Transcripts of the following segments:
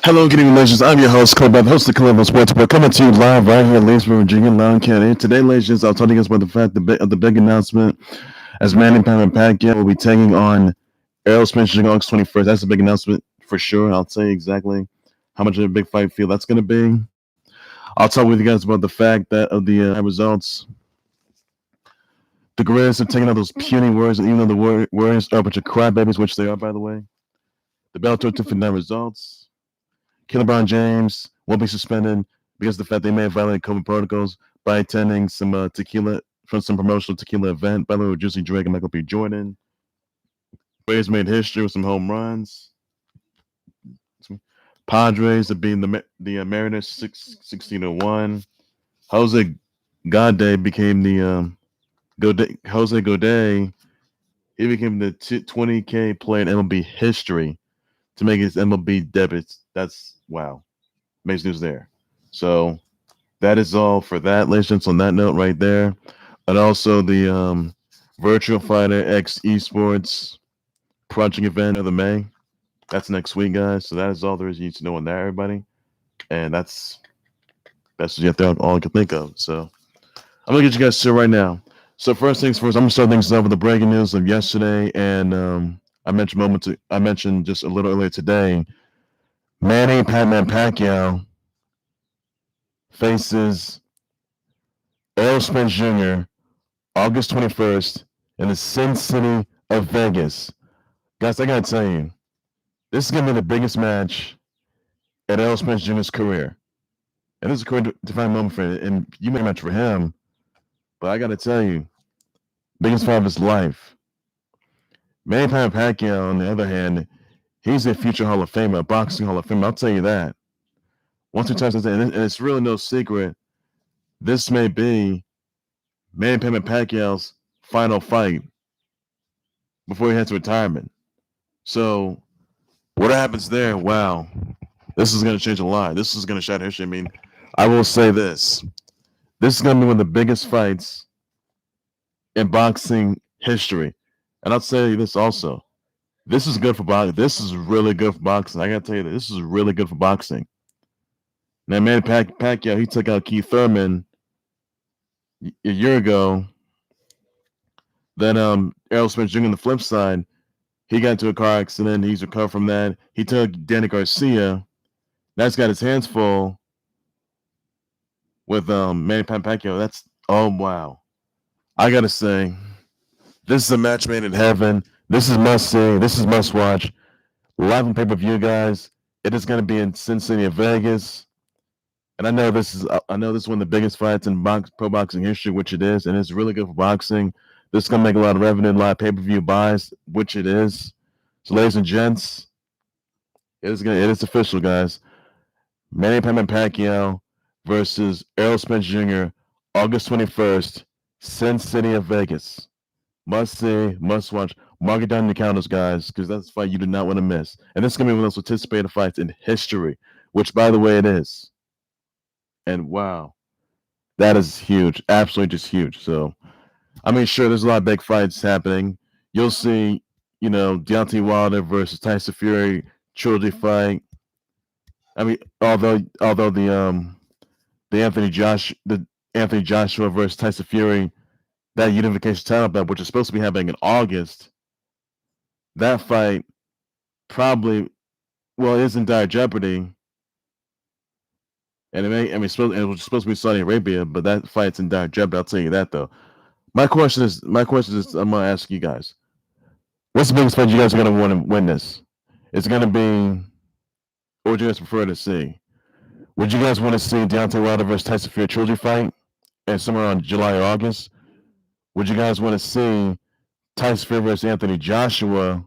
Hello, good evening, legends. I'm your host, Clip, host of Clip Sports. We're coming to you live right here in Leesburg, Virginia, Lowndes County. Today, legends, I'll tell you guys about the fact of the big announcement as Manny Pacquaio will be taking on Errol Spence August 21st. That's a big announcement for sure. I'll tell you exactly how much of a big fight feel that's going to be. I'll talk with you guys about the fact that of the results. The Grizz are taking out those puny Warriors, and even though the Warriors are a bunch of crybabies, which they are, by the way. The Bellator 259 results. LeBron James won't be suspended because of the fact they may have violated COVID protocols by attending some tequila from some promotional tequila event. By the way, with Juicy Drake and Michael B. Jordan. Braves made history with some home runs. Padres are beating the Mariners 16-1. Jose Godet became the Jose Godet. He became the 20K player in MLB history to make his MLB debut. That's wow. Makes news there. So that is all for that, ladies. On that note right there. And also the Virtual Fighter X Esports project event of the May. That's next week, guys. So that is all there is you need to know on that, everybody. And that's all I can think of. So I'm gonna get you guys started right now. So first things first, I'm gonna start things off with the breaking news of yesterday, and I mentioned just a little earlier today. Manny Pacquaio faces Errol Spence Jr. August 21st in the Sin City of Vegas. Guys, I gotta tell you, this is gonna be the biggest match in Errol Spence Jr.'s career. And this is a career-defining moment for him. And you may match for him, but I gotta tell you, biggest fight of his life. Manny Pacquaio, on the other hand, he's a future Hall of Famer, a boxing Hall of Famer. I'll tell you that. Once or twice, and it's really no secret, this may be Manny Pacquiao's final fight before he heads to retirement. So, what happens there? Wow, this is going to change a lot. This is going to shatter history. I mean, I will say this: this is going to be one of the biggest fights in boxing history. And I'll say this also: this is good for boxing. This is really good for boxing. I got to tell you that this is really good for boxing. Now, Manny Pacquiao, he took out Keith Thurman a year ago. Then Errol Spence Jr. on the flip side, he got into a car accident. He's recovered from that. He took Danny Garcia. That's got his hands full with Manny Pacquiao. Oh wow. I gotta say, this is a match made in heaven. This is must see. This is must watch. Live on pay-per-view, guys. It is gonna be in Sin City of Vegas. And I know this is one of the biggest fights in pro boxing history, which it is, and it's really good for boxing. This is gonna make a lot of revenue, a lot of pay-per-view buys, which it is. So, ladies and gents, it is official, guys. Manny Pacquiao versus Errol Spence Jr. August 21st, Sin City of Vegas. Must see, must watch. Mark it down in the calendars, guys, because that's a fight you do not want to miss. And this is gonna be one of the most anticipated fights in history, which, by the way, it is. And wow, that is huge. Absolutely just huge. So, I mean, sure, there's a lot of big fights happening. You'll see, Deontay Wilder versus Tyson Fury trilogy fight. I mean, although the Anthony Joshua versus Tyson Fury, that unification title bout, which is supposed to be happening in August, that fight probably, is in dire jeopardy. And it was supposed to be Saudi Arabia, but that fight's in dire jeopardy. I'll tell you that though. My question is, I'm gonna ask you guys, what's the biggest fight you guys are gonna want to win this? It's gonna be, what would you guys prefer to see? Would you guys want to see Deontay Wilder versus Tyson Fury trilogy fight, and somewhere around July or August? Would you guys want to see Tyson Fury versus Anthony Joshua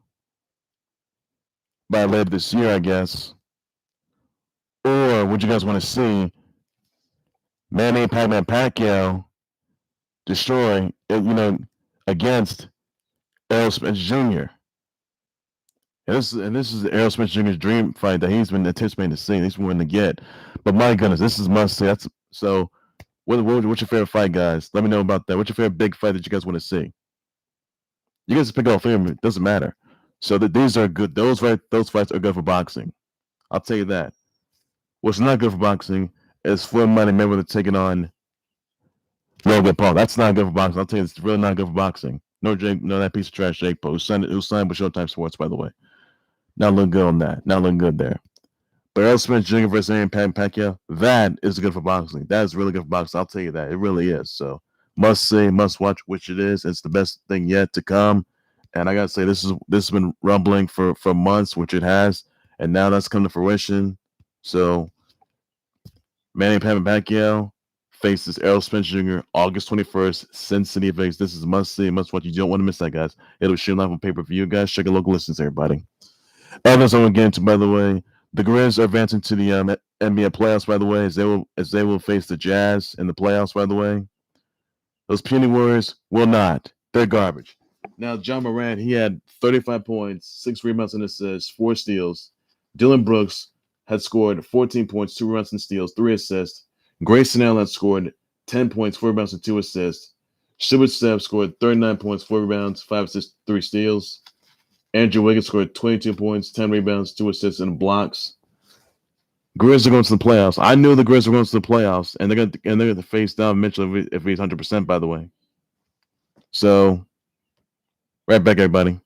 by later this year, I guess? Or would you guys want to see Manny Pacquiao destroy, against Errol Spence Jr.? And this is Errol Spence Jr.'s dream fight that he's been anticipating to see. He's been wanting to get. But my goodness, this is must see. So. What's your favorite fight, guys? Let me know about that. What's your favorite big fight that you guys want to see? You guys pick all three of them. It doesn't matter. So these are good. Those fights are good for boxing. I'll tell you that. What's not good for boxing is Floyd Money Mayweather taking on Logan Paul. That's not good for boxing. I'll tell you, it's really not good for boxing. No, Jake, no, that piece of trash Jake Paul. Who's signed with Showtime Sports, by the way. Not looking good on that. Not looking good there. But Errol Spence Jr. versus Aaron Pacquaio, that is good for boxing. That is really good for boxing. I'll tell you that. It really is. So must see, must watch, which it is. It's the best thing yet to come. And I gotta say, this has been rumbling for months, which it has, and now that's come to fruition. So Manny Pacquiao faces Errol Spence Jr. August 21st, Sin City, Vegas. This is must see, must watch. You don't want to miss that, guys. It'll shoot live on pay-per-view, guys. Check your local listings, everybody. Others I want to get into, by the way, the Grizz are advancing to the NBA playoffs, by the way, as they will face the Jazz in the playoffs, by the way. Those Puny Warriors will not. They're garbage. Now, John Morant, he had 35 points, 6 rebounds and assists, 4 steals. Dillon Brooks had scored 14 points, 2 rebounds and steals, 3 assists. Grayson Allen had scored 10 points, 4 rebounds and 2 assists. Steph scored 39 points, 4 rebounds, 5 assists, 3 steals. Andrew Wiggins scored 22 points, 10 rebounds, 2 assists, and blocks. Grizz are going to the playoffs. I knew the Grizz were going to the playoffs, and they're going to face Donovan Mitchell if he's 100%. By the way, so right back, everybody.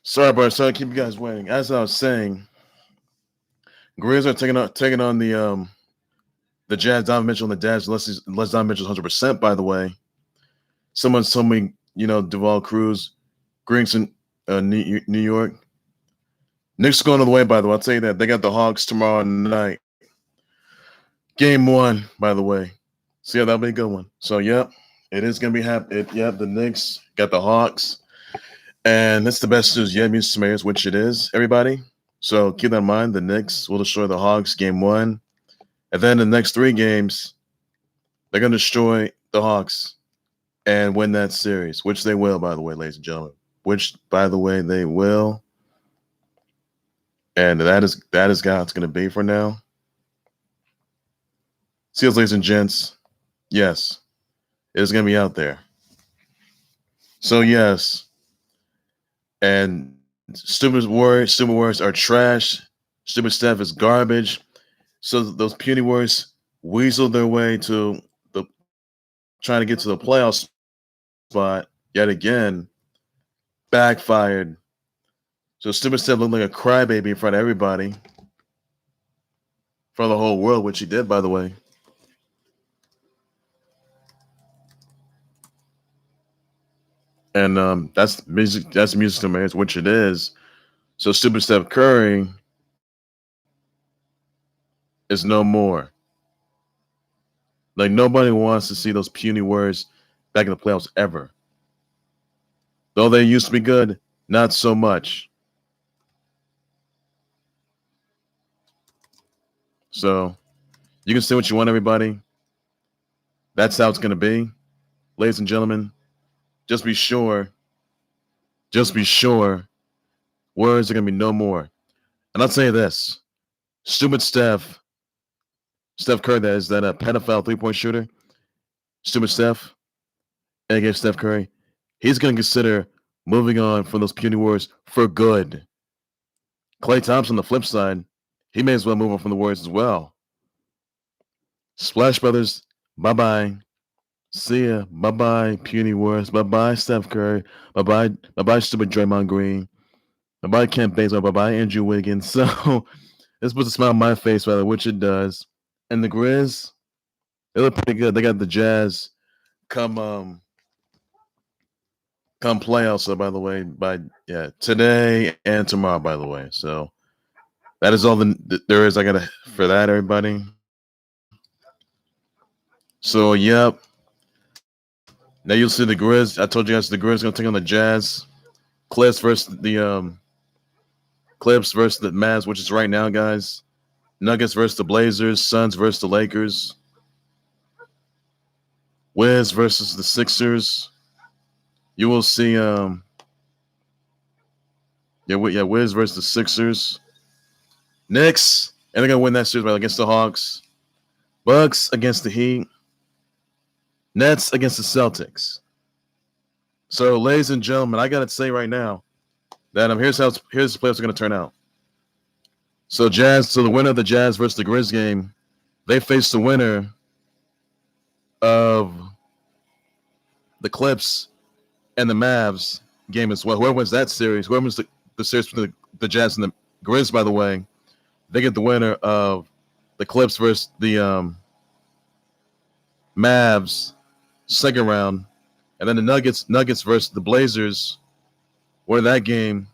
Sorry, bro. Sorry to keep you guys waiting. As I was saying, Grizz are taking on the Jazz. Donovan Mitchell and the Jazz. Unless Donovan Mitchell's 100%. By the way, someone told me Duval Cruz, Grayson, New York. Knicks going all the way. By the way, I'll tell you that they got the Hawks tomorrow night. Game 1, by the way. So yeah, that'll be a good one. So yep, it is gonna be happening. Yep, the Knicks got the Hawks. And that's the best news yet, music Samaritans, which it is, everybody. So keep that in mind. The Knicks will destroy the Hawks game 1. And then the next 3 games, they're going to destroy the Hawks and win that series, which they will, by the way, ladies and gentlemen. Which, by the way, they will. And that is how it's going to be for now. Seals, ladies and gents, yes, it is going to be out there. So, yes. And stupid Warriors are trash. Stupid Steph is garbage. So those puny Warriors weaseled their way to trying to get to the playoff spot yet again. Backfired. So stupid Steph looked like a crybaby in front of everybody. In front of the whole world, which he did, by the way. And that's music to me, which it is. So stupid Steph Curry is no more. Like, nobody wants to see those puny Warriors back in the playoffs ever. Though they used to be good, not so much. So you can say what you want, everybody. That's how it's going to be. Ladies and gentlemen, just be sure, words are going to be no more. And I'll tell you this, stupid Steph Curry, that is that a pedophile three-point shooter, stupid Steph, against Steph Curry, he's going to consider moving on from those puny Warriors for good. Klay Thompson, on the flip side, he may as well move on from the Warriors as well. Splash Brothers, bye-bye. See ya. Bye-bye, puny Warriors. Bye-bye, Steph Curry. Bye-bye, stupid Draymond Green. Bye-bye, Kent Bazemore. Bye-bye, Andrew Wiggins. So this puts a smile on my face, rather, which it does. And the Grizz, they look pretty good. They got the Jazz come play also, by the way, today and tomorrow, by the way. So that is all there is I got for that, everybody. So, yep. Now you'll see the Grizz. I told you guys the Grizz going to take on the Jazz. Clips versus the Mavs, which is right now, guys. Nuggets versus the Blazers. Suns versus the Lakers. Wiz versus the Sixers. You will see Wiz versus the Sixers. Knicks, and they're going to win that series against the Hawks. Bucks against the Heat. Nets against the Celtics. So, ladies and gentlemen, I got to say right now that here's the playoffs are going to turn out. So, the winner of the Jazz versus the Grizz game, they face the winner of the Clips and the Mavs game as well. Whoever wins that series, whoever wins the series between the Jazz and the Grizz, by the way, they get the winner of the Clips versus the Mavs second round, and then the Nuggets versus the Blazers, where that game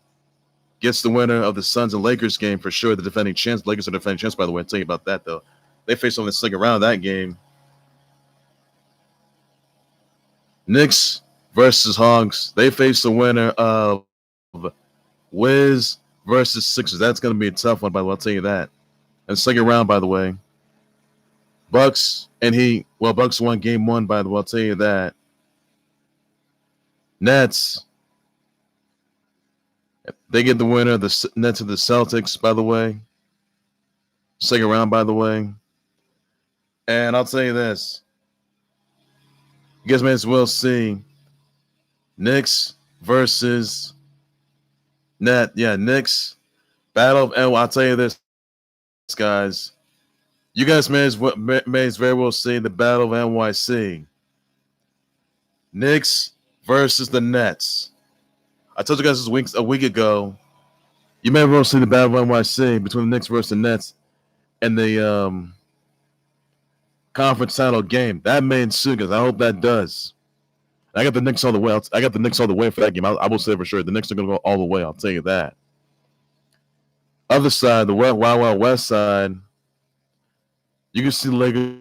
gets the winner of the Suns and Lakers game for sure. The defending champs, Lakers are defending champs, by the way. I'll tell you about that though. They face on the second round of that game. Knicks versus Hawks. They face the winner of Wiz versus Sixers. That's going to be a tough one, by the way. I'll tell you that. And second round, by the way. Bucks and Heat. Well, Bucks won game 1, by the way. I'll tell you that. Nets. They get the winner of the Nets of the Celtics, by the way. Second round, by the way. And I'll tell you this. You guys may as well see Knicks versus Net. Yeah, Knicks. Battle of NY. I'll tell you this, guys. You guys may as very well see the Battle of NYC. Knicks versus the Nets. I told you guys this a week ago. You may have also seen the battle of NYC between the Knicks versus the Nets and the conference title game. That may ensue, guys. I hope that does. I got the Knicks all the way. I got the Knicks all the way for that game. I will say for sure the Knicks are going to go all the way. I'll tell you that. Other side, the Wild Wild West side, you can see the Lakers.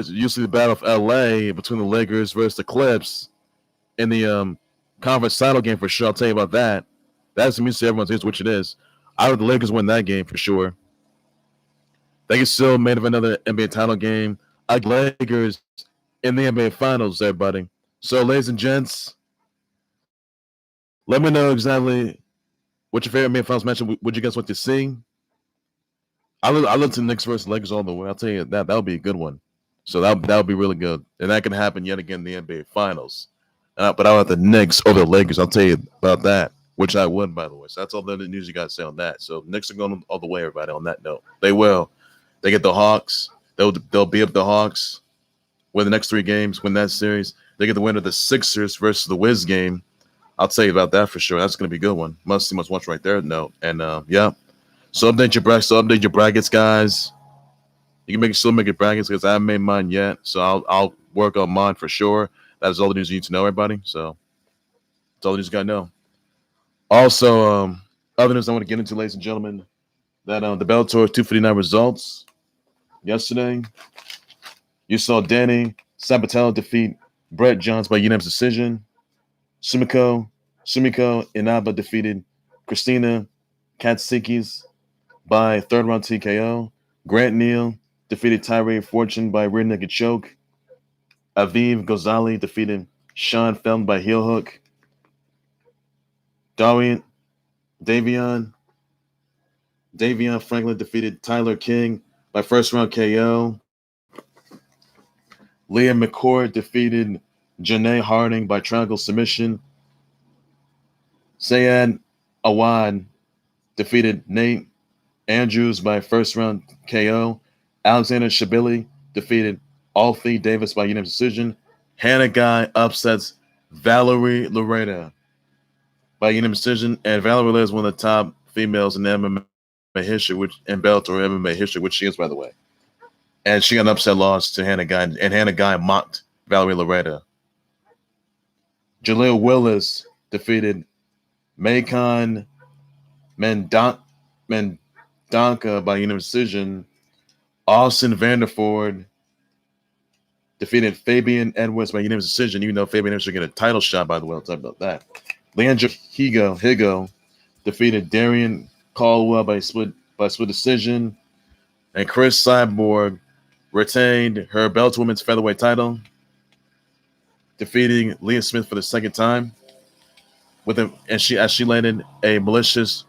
You see the battle of LA between the Lakers versus the Clips in the conference title game for sure. I'll tell you about that. That's the music everyone thinks which it is. I would the Lakers win that game for sure. They can still main of another NBA title game. Lakers in the NBA Finals, everybody. So, ladies and gents, let me know exactly what your favorite NBA Finals matchup would you guys want to see. I look to the Knicks versus Lakers all the way. I'll tell you that would be a good one. So that would be really good, and that can happen yet again in the NBA Finals. But I want the Knicks over the Lakers. I'll tell you about that, which I would, by the way. So that's all the news you got to say on that. So Knicks are going all the way, everybody. On that note, they will. They get the Hawks. They'll beat up the Hawks. Win the next 3 games. Win that series. They get the win of the Sixers versus the Wiz game. I'll tell you about that for sure. That's going to be a good one. Must watch right there. No, and yeah. So update your brackets, guys. You can still make your brackets because I haven't made mine yet. So I'll work on mine for sure. That is all the news you need to know, everybody. So that's all the news you got to know. Also, other news I want to get into, ladies and gentlemen, that the Bellator 259 results yesterday. You saw Danny Sabatello defeat Brett Johns by unanimous decision. Sumiko, Inaba defeated Kristina Katsikis by third round TKO. Grant Neal defeated Tyree Fortune by rear naked choke. Aviv Gozali defeated Sean Felton by heel hook. Davion Franklin defeated Tyler King by first round KO. Leah McCourt defeated Janay Harding by triangle submission. Saad Awad defeated Nate Andrews by first round KO. Alexander Shabily defeated Alfie Davis by unanimous decision. Hannah Guy upsets Valerie Loureda by unanimous decision. And Valerie Loureda is one of the top females in MMA history, in Bellator MMA history, which she is, by the way. And she got an upset loss to Hannah Guy, and Hannah Guy mocked Valerie Loureda. Jaleel Willis defeated Macon Mendonca by unanimous decision. Austin Vanderford defeated Fabian Edwards by unanimous decision, even though Fabian Edwards should get a title shot, by the way. I'll talk about that. Leandro Higo defeated Darian Caldwell by split decision. And Chris Cyborg retained her Bellator Women's Featherweight title, defeating Leah Smith for the second time. As she landed a malicious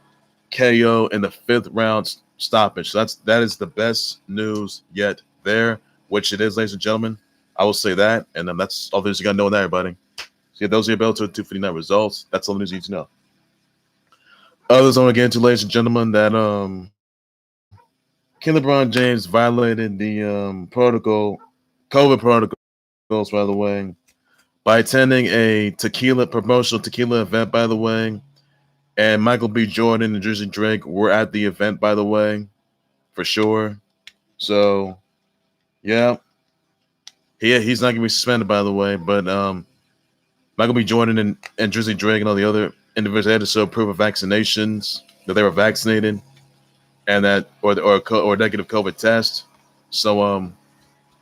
KO in the 5th round stoppage. So that is the best news yet there, which it is, ladies and gentlemen. I will say that, and that's all the news you got to know on that, everybody. So yeah, those are your Bellator 259 results. That's all the news you need to know. Others I want to get into, ladies and gentlemen, that LeBron James violated the COVID protocols, by the way, by attending a promotional tequila event, by the way. And Michael B. Jordan and Drizzy Drake were at the event, by the way, for sure. So, yeah. He's not going to be suspended, by the way. But Michael B. Jordan and Drizzy Drake and all the other individuals had to show proof of vaccinations, that they were vaccinated, and that or negative COVID test. So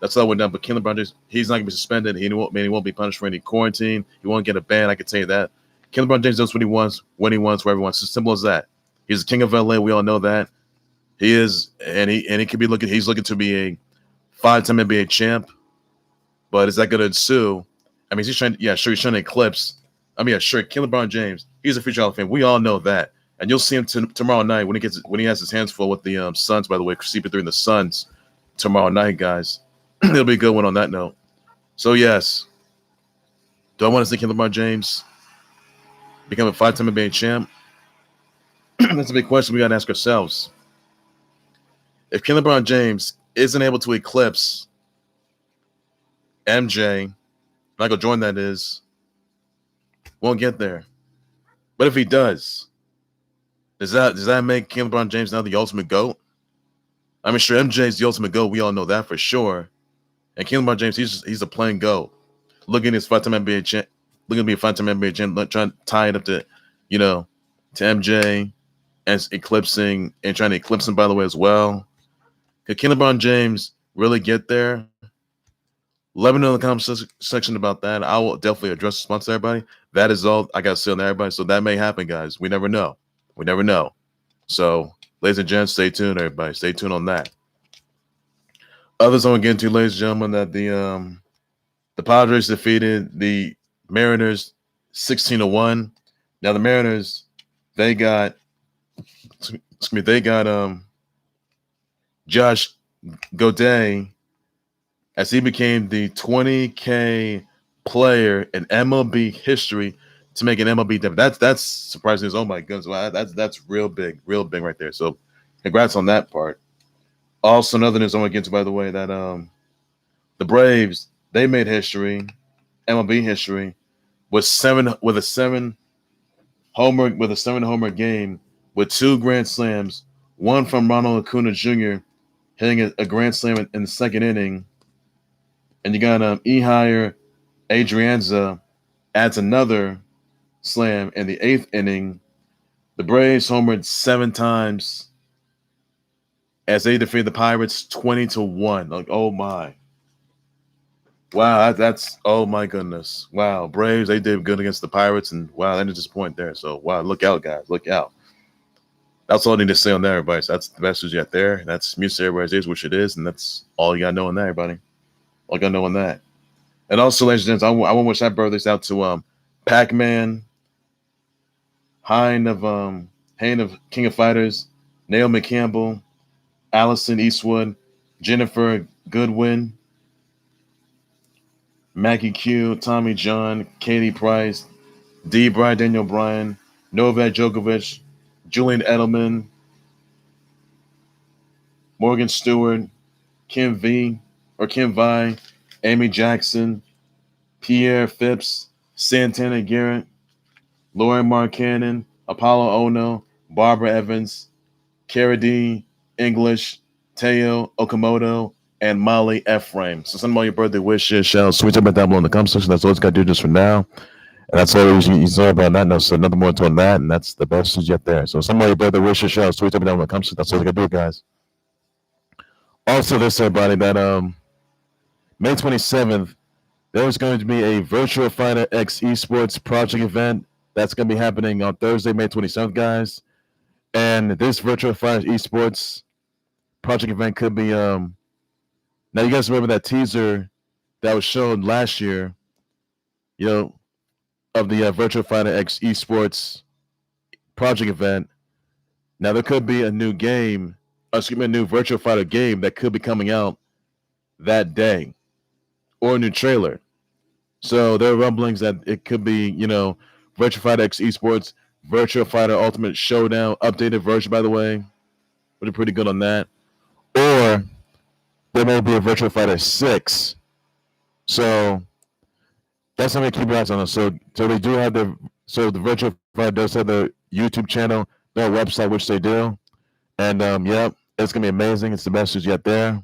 that's all went down. But LeBron James, he's not going to be suspended. He won't be punished for any quarantine. He won't get a ban. I can tell you that. LeBron James does what he wants, when he wants, wherever he wants. It's as simple as that. He's the king of LA. We all know that. He is, and he could be looking. He's looking to be a 5-time NBA champ. But is that going to ensue? I mean, he's trying. Yeah, sure. He's trying to eclipse. I mean, yeah, sure. LeBron James. He's a future Hall of Fame. We all know that. And you'll see him tomorrow night when he has his hands full with the Suns. By the way, CP3 and the Suns tomorrow night, guys. It'll be a good one on that note. So yes, do I want to see LeBron James become a 5-time NBA champ? That's a big question we got to ask ourselves. If LeBron James isn't able to eclipse MJ, Michael Jordan, that is, won't get there. But if he does that make King LeBron James now the ultimate GOAT? I mean, sure, MJ's the ultimate GOAT. We all know that for sure. And King LeBron James, he's a playing GOAT. Looking at his 5-time NBA champ, looking to be a 5-time NBA champ, trying to tie it up to, to MJ, and eclipsing and trying to eclipse him, by the way, as well. Could King LeBron James really get there? Let me know in the comment section about that. I will definitely address the response to everybody. That is all I got to say on everybody. So that may happen, guys. We never know. We never know. So, ladies and gents, stay tuned, everybody. Stay tuned on that. Others I want to get into, ladies and gentlemen, that the Padres defeated the Mariners 16-1. Now the Mariners, they got Josh Godet as he became the 20K player in MLB history to make an MLB debut. That's surprising. Oh my goodness, wow, that's real big right there. So congrats on that part. Also, another news I want to get to, by the way, that the Braves, they made history, MLB history, with a seven homer game with 2 grand slams, one from Ronald Acuna Jr. hitting a grand slam in the second inning, and you got Ehire Adrianza adds another slam in the 8th inning. The Braves homered 7 times as they defeated the Pirates 20-1. Like, oh my. Wow, that's oh my goodness. Wow, Braves, they did good against the Pirates, and wow, they didn't disappoint there. So wow, look out, guys. Look out. That's all I need to say on that, everybody. So that's the message you got there. That's music everybody's ears, which it is, and that's all you gotta know on that, everybody. All you gotta know on that. And also, ladies and gents, I want to wish happy birthdays out to Pacman, Hein of King of Fighters, Naomi Campbell, Allison Eastwood, Jennifer Goodwin, Maggie Q, Tommy John, Katie Price, D. Bryan, Daniel Bryan, Novak Djokovic, Julian Edelman, Morgan Stewart, Kim Vi, Amy Jackson, Pierre Phipps, Santana Garrett, Lauren Markkanen, Apollo Ono, Barbara Evans, Cara D. English, Teo Okamoto, and Molly Ephraim. So send them all your birthday wishes. Shout sweet up down below in the comment section. That's all it's got to do just for now. And that's all you saw about that. No, so nothing more to that. And that's the best news yet there. So send them all your birthday wishes. Shout sweet up down below in the comment section. That's all you got to do, guys. Also, this everybody that May 27th, there's going to be a Virtual Fighter X Esports project event that's going to be happening on Thursday, May 27th, guys. And this Virtual Fighter Esports project event could be now you guys remember that teaser that was shown last year, of the Virtual Fighter X Esports project event. Now there could be a new game, a new Virtual Fighter game that could be coming out that day, or a new trailer. So there are rumblings that it could be, Virtual Fighter X Esports, Virtual Fighter Ultimate Showdown, updated version, by the way. We're pretty good on that. Or there may be a Virtual Fighter 6. So that's something to keep your eyes on. So they do have the Virtual Fighter does have the YouTube channel, their website, which they do. And it's gonna be amazing. It's the best news yet there.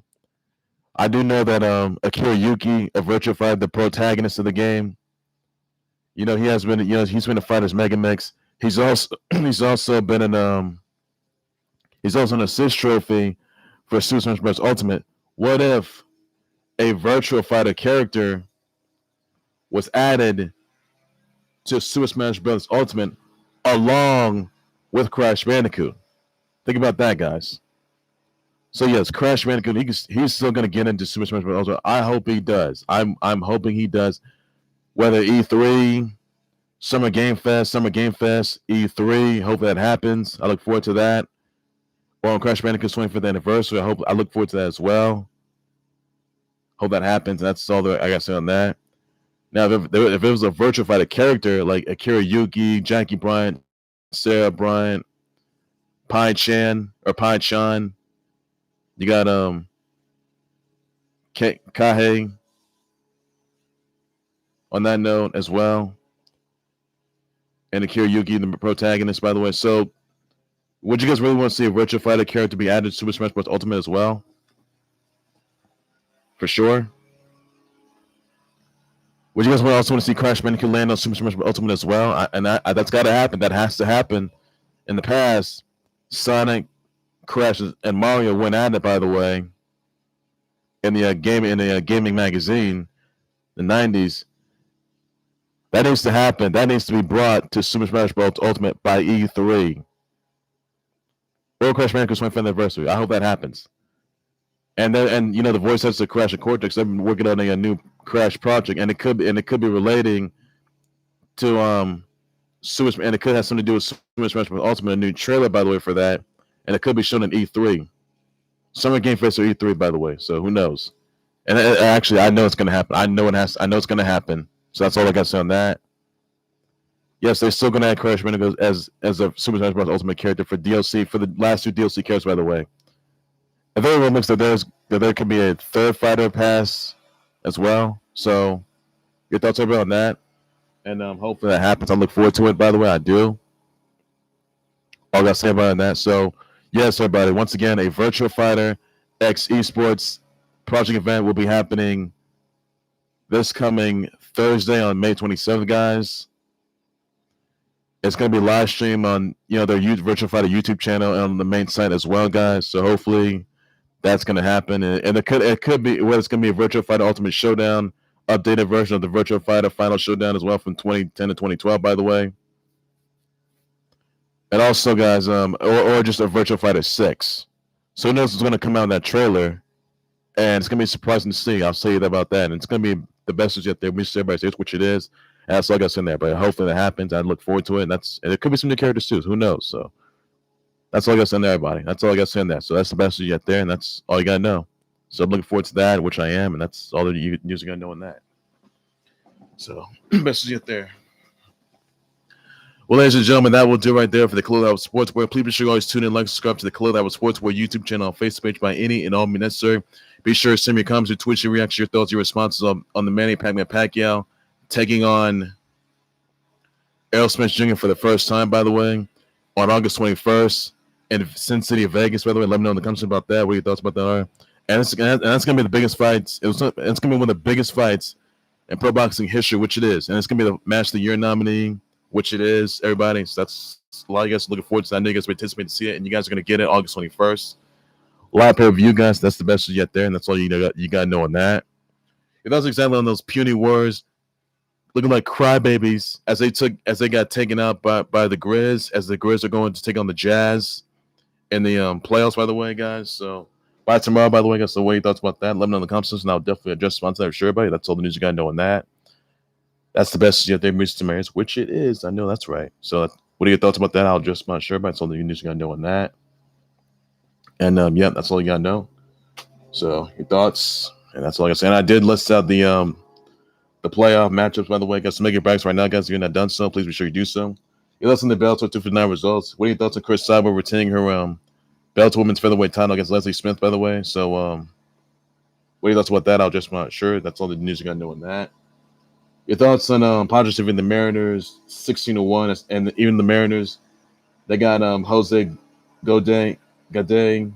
I do know that Akira Yuki of Virtual Fighter, the protagonist of the game, he has been, he's been a Fighters Mega Mix. He's also been in he's also an assist trophy for Super Smash Bros. Ultimate. What if a Virtual Fighter character was added to Super Smash Bros. Ultimate along with Crash Bandicoot? Think about that, guys. So yes, Crash Bandicoot, he's still going to get into Super Smash Bros. Ultimate. I hope he does. I'm hoping he does. Whether E3, Summer Game Fest, E3, hope that happens. I look forward to that. Or on Crash Bandicoot's 25th anniversary, I look forward to that as well. Hope that happens. That's all that I got to say on that. Now, if it was a Virtual Fighter character like Akira Yuki, Jackie Bryant, Sarah Bryant, Pai Chan, you got Kahe on that note as well. and Akira Yuki, the protagonist, by the way. So, would you guys really want to see a Virtual Fighter character be added to Super Smash Bros. Ultimate as well? For sure. Would you guys also want to see Crash Bandicoot land on Super Smash Bros. Ultimate as well? That's got to happen. That has to happen. In the past, Sonic, Crash, and Mario went at it, by the way, in the gaming magazine, the 90s. That needs to happen. That needs to be brought to Super Smash Bros. Ultimate by E3. Or Crash Bandicoot's 25th anniversary. I hope that happens. And the voice actors of Crash and Cortex, they've been working on a new Crash project, and it could be relating to Super, and it could have something to do with Super Smash Bros. Ultimate. A new trailer, by the way, for that, and it could be shown in E3, Summer Game Fest or E3, by the way. So who knows? And actually, I know it's going to happen. I know it's going to happen. So that's all I got to say on that. Yes, they're still going to add Crash Bandicoot as a Super Smash Bros. Ultimate character for DLC, for the last 2 DLC characters, by the way. And there looks that there could be a third fighter pass as well. So your thoughts over on that? And hopefully that happens. I look forward to it, by the way. I do. All I got to say about that. So, yes, everybody, once again, a Virtual Fighter X Esports project event will be happening this coming Thursday on May 27th, guys. It's going to be live stream on their Virtual Fighter YouTube channel and on the main site as well, guys. So hopefully that's going to happen, and it could be whether it's going to be a Virtual Fighter Ultimate Showdown, updated version of the Virtual Fighter Final Showdown as well from 2010 to 2012, by the way. And also, guys, or just a Virtual Fighter 6. So who knows what's going to come out in that trailer, and it's going to be surprising to see. I'll tell you about that, and it's going to be the best yet there. We see everybody say which it is, and that's all I got in there. But hopefully that happens. I look forward to it, and it could be some new characters too. So who knows? So. That's all I got to send everybody. That's all I got to send there. So that's the best yet there, and that's all you got to know. So I'm looking forward to that, which I am, and that's all the news you got to know on that. So best yet there. Well, ladies and gentlemen, that will do right there for the Color That Was Sportswear. Please be sure you always tune in, like, subscribe to the Color That Was Sportswear YouTube channel on Facebook page by any and all means necessary. Be sure to send me your comments, your tweets, your reactions, your thoughts, your responses on the Manny Pacman Pacquaio taking on Errol Spence Jr. for the first time, by the way, on August 21st. In Sin City of Vegas, by the way. Let me know in the comments about that, what your thoughts about that are. And that's going to be the biggest fights. It's going to be one of the biggest fights in pro boxing history, which it is. And it's going to be the Match of the Year nominee, which it is, everybody. So that's a lot of you guys looking forward to that. I know you guys participate to see it, and you guys are going to get it August 21st. Live pay-per-view, guys. That's the best yet there, and that's all you got to know on that. If that was exactly on those Puny Warriors, looking like crybabies as they got taken out by the Grizz, as the Grizz are going to take on the Jazz in the playoffs, by the way, guys. So by tomorrow, by the way, guys. So what are your thoughts about that? Let me know in the comments, and I'll definitely address sponsor that for sure, everybody. That's all the news you got to know on that. That's the best yet there, Mr. Maris, which it is. I know that's right. So what are your thoughts about that? I'll address my sure, everybody. That's all the news you got to know on that. And yeah, that's all you got to know. So your thoughts, and that's all I got to say. And I did list out the playoff matchups, by the way, guys. So make your brackets right now, guys. If you're not done so, please be sure you do so. You listen to Bellator 259 results. What are your thoughts on Chris Cyber retaining her Bellator Women's Featherweight title against Leslie Smith, by the way? So what are your thoughts about that? I'll just not sure. That's all the news you got to know on that. Your thoughts on Padres and the Mariners 16-1, and even the Mariners, they got Jose Gade becoming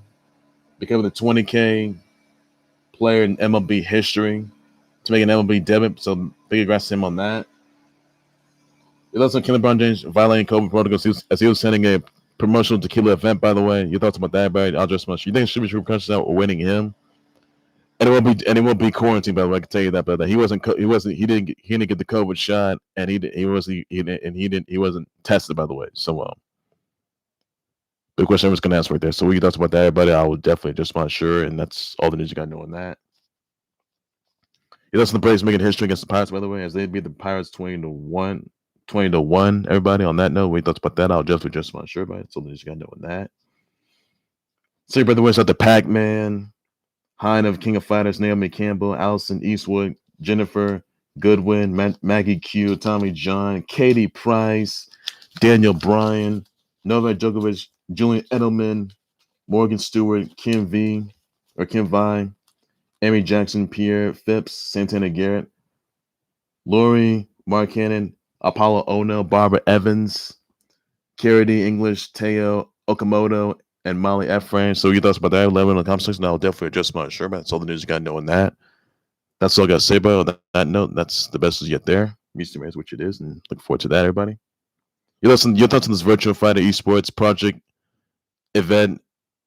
the 20K player in MLB history to make an MLB debut. So big congrats to him on that. Your thoughts on LeBron James violating COVID protocols as he was sending a promotional tequila event, by the way. Your thoughts about that, everybody? I'll just much. You think it should be repercussions out or winning him? And it won't be quarantine, by the way. I can tell you that, but he didn't get the COVID shot, and he wasn't tested, by the way. So the question I was going to ask right there. So what your thoughts about that, everybody? I will definitely just not sure, and that's all the news you got to know on that. Your thoughts on the Braves making history against the Pirates, by the way, as they beat the Pirates 20-1, everybody. On that note, what your thoughts about that? I'll definitely just not sure, everybody. That's all the news you got to know on that. So, by the way, it's out the Pacman, Hein of King of Fighters, Naomi Campbell, Allison Eastwood, Jennifer Goodwin, Maggie Q, Tommy John, Katie Price, Daniel Bryan, Novak Djokovic, Julian Edelman, Morgan Stewart, Kim Vine, Amy Jackson, Pierre Phipps, Santana Garrett, Lori Markkanen, Apollo Ono, Barbara Evans, Kiriti English, Teo Okamoto, and Molly Ephraim. So your thoughts about that? 11 in the comment section. I'll definitely adjust my shirt. That's all the news you got knowing that. That's all I got to say about that note. That's the best as yet there. Music is which it is, and looking forward to that, everybody. Your thoughts on this virtual fighter esports project event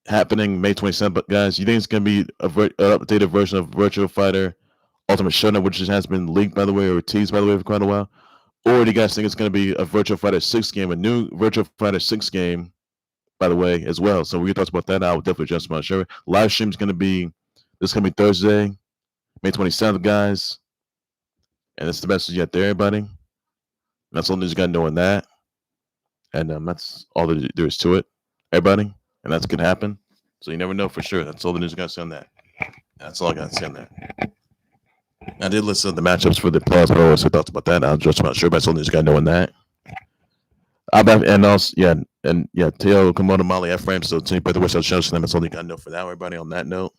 happening May 27th. But guys, you think it's going to be an updated version of Virtual Fighter Ultimate Showdown, which has been leaked, by the way, or teased, by the way, for quite a while? Or do you guys think it's going to be a Virtual Fighter 6 game, a new Virtual Fighter 6 game, by the way, as well? So we thoughts about that. I'll definitely adjust my shirt. Live stream is going to be, this is going to be Thursday, May 27th, guys. And it's the message yet there, everybody. That's all news you got knowing that. And that's all there is to it, everybody. And that's going to happen. So you never know for sure. That's all the news you got to say on that. That's all I got to say on that. I did listen to the matchups for the playoffs, but I also thought about that. I'll just about sure, but that's all the news you got knowing that. And also, Teo Komodo, Molly Ephraim. So to play the West Side shows for them. That's all you got to know for that, everybody. On that note.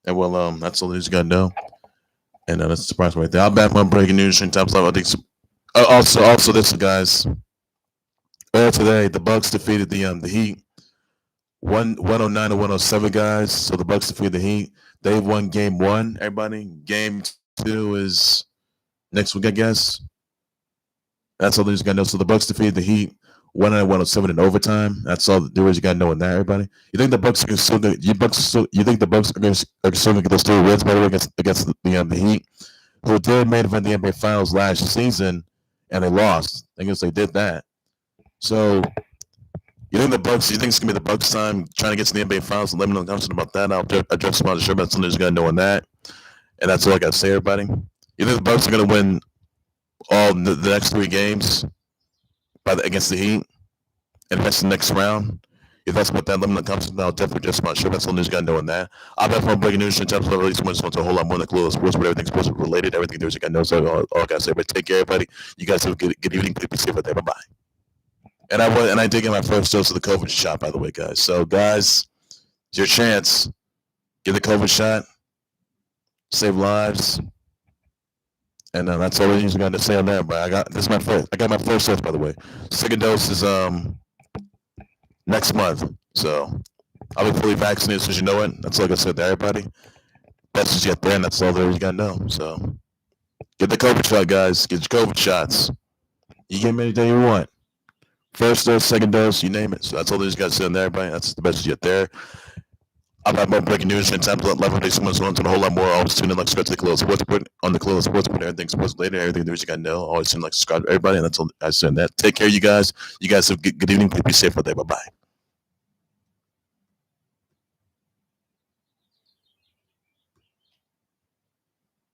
And well, that's all the news you got to know. And that's a surprise right there. I'll back my breaking news in top level. I think also this, guys. Earlier today, the Bucks defeated the Heat 109 to 107, guys. So the Bucks defeated the Heat. They've won game 1, everybody. Game 2 is next week, I guess. That's all there's got to know. So the Bucks defeated the Heat 109-107 in overtime. That's all there is you got to know in that, everybody. You think the Bucks are still going? You think the Bucks are still going to get those 3 wins, by the way, against the Heat, who did main event the NBA Finals last season, and they lost. I guess they did that. So you think it's gonna be the Bucks time trying to get to the NBA Finals? Let me know something about that. I'll address about the show, but something's gonna know on that. And that's all I gotta say, everybody. You think the Bucks are gonna win all the next 3 games against the Heat and advance the next round? If that's about that, let me know something. I'll definitely address about the show. That's all news you gotta know on that. I'll bet for breaking news in terms of release one to a whole lot more than close sports, but everything sports related, everything there's you gotta know. So all I gotta say, but take care, everybody. You guys have a good evening. Please be safe out there. Bye bye. And I did get my first dose of the COVID shot, by the way, guys. So, guys, it's your chance. Get the COVID shot. Save lives. And that's all the news I got to say on that. But I got my first dose, by the way. Second dose is next month. So I'll be fully vaccinated, so you know it. That's all I got to say to everybody. Best is yet there, and that's all there is you got to know. So get the COVID shot, guys. Get your COVID shots. You get them any day you want. First dose, second dose, you name it. So that's all these guys say on there, everybody. That's the best yet there. I'll have more breaking news and time to let 11 days someone's on to a whole lot more. Always tune in, like, subscribe to the Close Sports Report on the Close Sports Report. Everything sports later, everything there's you got to know. Always tune, like, subscribe to everybody, and that's all I say on that. Take care, you guys. You guys have a good evening. Please be safe out there. Bye bye.